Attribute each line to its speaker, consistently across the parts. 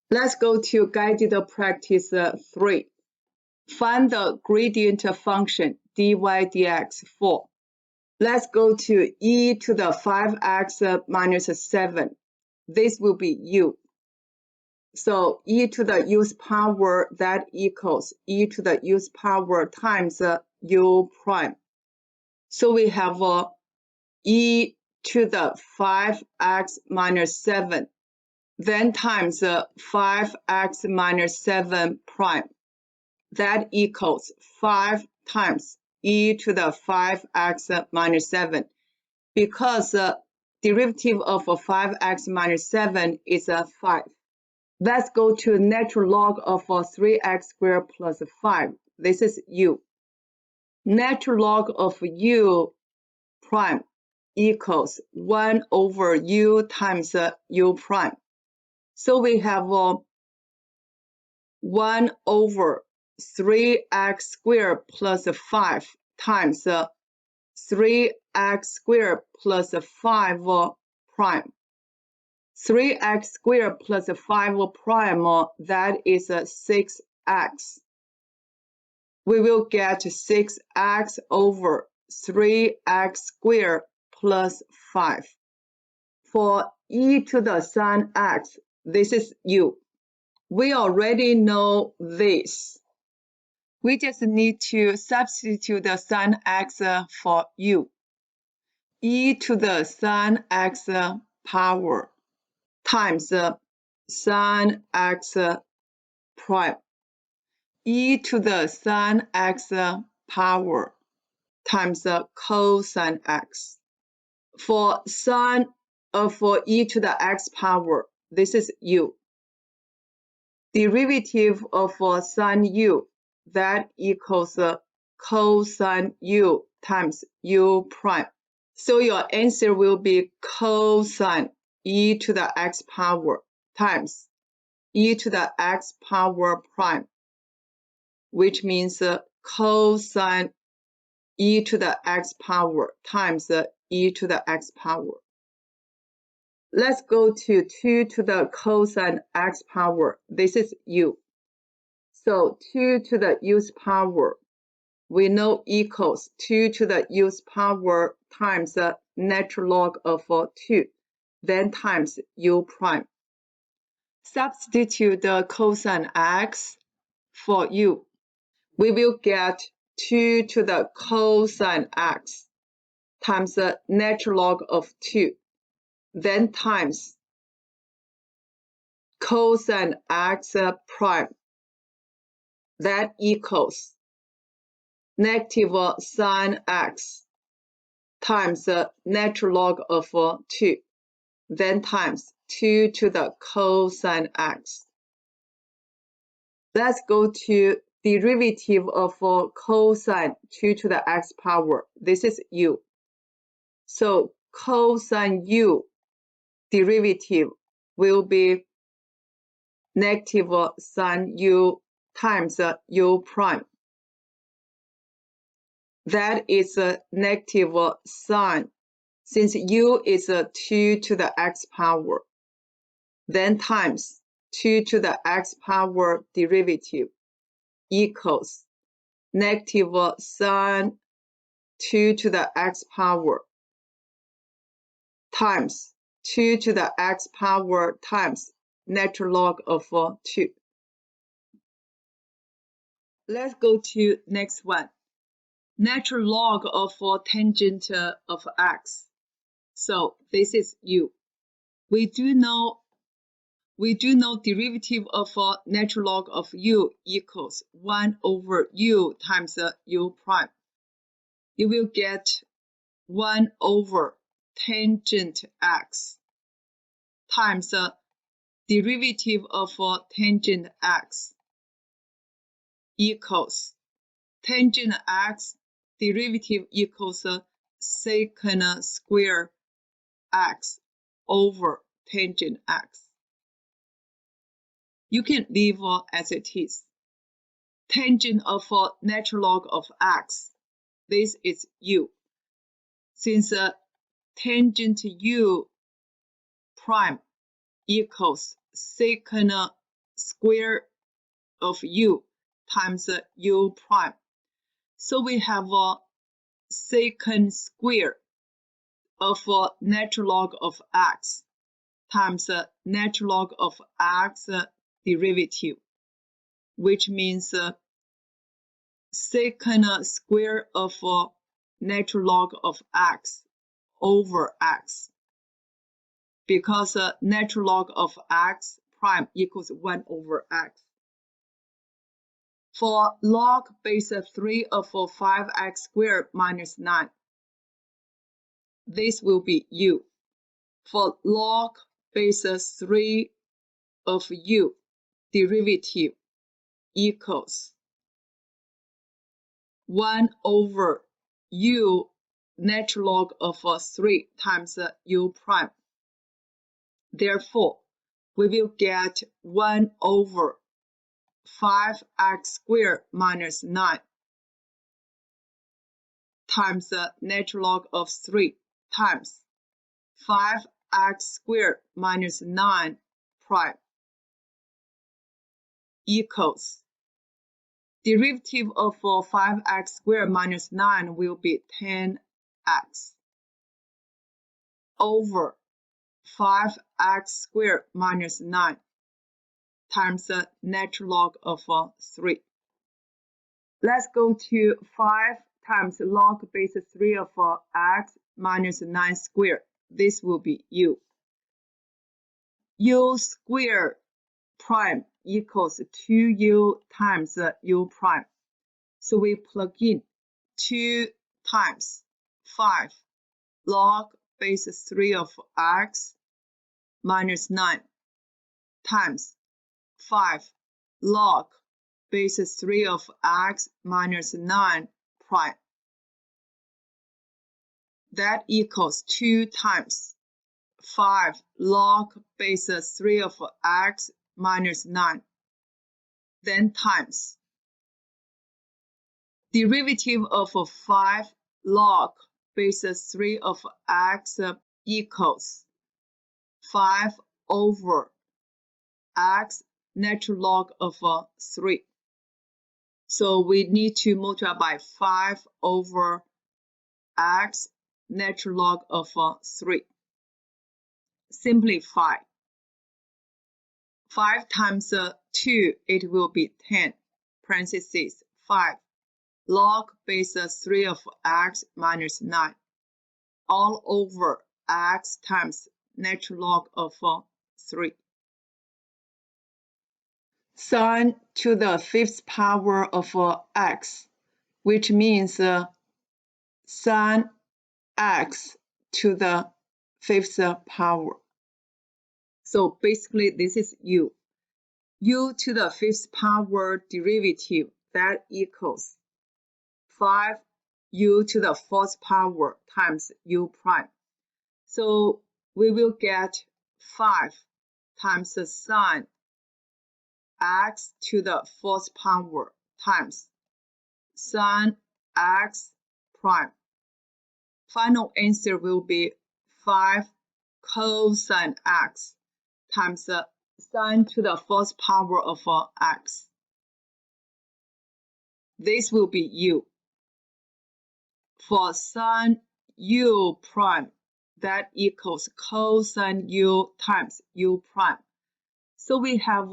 Speaker 1: Let's go to guided practice 3. Find the gradient function dy dx for. Let's go to e to the 5x minus 7. This will be u. So e to the u's power, that equals e to the u's power times u prime. So we have e to the 5x minus 7, then times 5x minus 7 prime. That equals 5 times e to the 5x minus 7. Because derivative of 5x minus 7 is 5. Let's go to natural log of 3x squared plus 5. This is u. Natural log of u prime equals 1 over u times u prime. So we have 1 over 3x squared plus 5 times 3x squared plus 5 prime. 3x squared plus 5 prime, that is 6x. We will get 6x over 3x squared plus 5. For e to the sin x, this is u. We already know this. We just need to substitute the sin x for u. E to the sin x power times sin x prime. E to the sin x power times cosine x. For e to the x power, this is u. Derivative of sin u, that equals cosine u times u prime. So your answer will be cosine e to the x power times e to the x power prime, which means cosine e to the x power times e to the x power. Let's go to 2 to the cosine x power. This is u. So 2 to the u's power, we know equals 2 to the u's power times the natural log of 2, then times u prime. Substitute the cosine x for u. We will get 2 to the cosine x times the natural log of 2, then times cosine x prime. That equals negative sin x times the natural log of 2, then times 2 to the cosine x. Let's go to derivative of cosine 2 to the x power. This is u. So cosine u derivative will be negative sin u times u prime. That is a negative sign since u is 2 to the x power, then times 2 to the x power derivative equals negative sin 2 to the x power times 2 to the x power times natural log of 2. Let's go to next one. Natural log of tangent of x. So this is u. We do know derivative of natural log of u equals 1 over u times u prime. You will get 1 over tangent x times derivative of tangent x equals tangent x derivative equals secant square x over tangent x. You can leave as it is. Tangent of natural log of x, this is u. Since tangent u prime equals secant square of u times u prime. So we have a secant square of natural log of x times natural log of x derivative, which means secant square of natural log of x over x, because natural log of x prime equals 1 over x. For log base 3 of 5x squared minus 9, this will be u. For log base 3 of u, derivative equals 1 over u natural log of 3 times u prime. Therefore, we will get 1 over 5x squared minus 9 times the natural log of 3 times 5x squared minus 9 prime equals derivative of 5x squared minus 9 will be 10x over 5x squared minus 9 times the natural log of 3. Let's go to 5 times log base 3 of x minus 9 squared. This will be u. U squared prime equals 2u times u prime. So we plug in 2 times 5 log base 3 of x minus 9 times 5 log base 3 of x minus 9 prime. That equals 2 times 5 log base 3 of x minus 9, then times derivative of 5 log base 3 of x equals 5 over x natural log of 3. So we need to multiply by 5 over x natural log of 3. Simplify. 5 times 2, it will be 10, parentheses 5 log base 3 of x minus 9, all over x times natural log of 3. Sine to the 5th power of x, which means sine x to the 5th power. So basically this is u. U to the 5th power derivative, that equals 5u to the 4th power times u prime. So we will get 5 times the sine x to the 4th power times sine x prime. Final answer will be 5 cosine x times the sine to the 4th power of x. This will be u. For sine u prime, that equals cosine u times u prime. So we have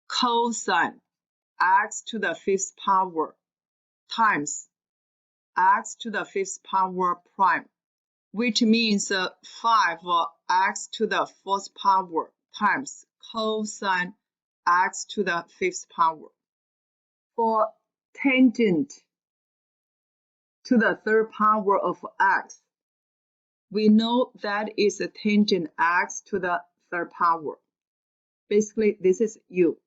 Speaker 1: cosine x to the 5th power times x to the 5th power prime, which means 5x to the 4th power times cosine x to the 5th power. For tangent to the 3rd power of x, we know that is a tangent x to the 3rd power. Basically, this is u.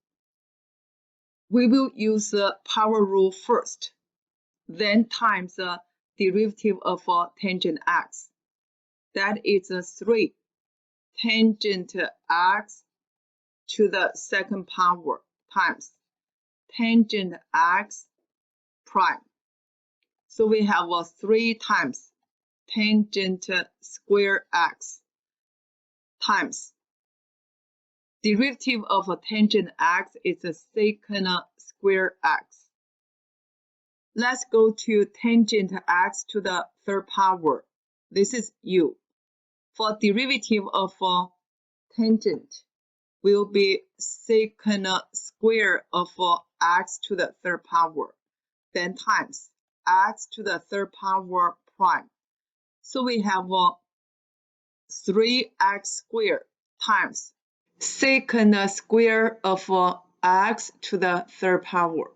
Speaker 1: We will use the power rule first, then times the derivative of tangent x. That is 3 tangent x to the 2nd power times tangent x prime. So we have 3 times tangent square x times Derivative of a tangent x is a secant square x. Let's go to tangent x to the third power. This is u. For derivative of tangent will be secant square of x to the third power, then times x to the third power prime. So we have 3x squared times secant square of x to the third power.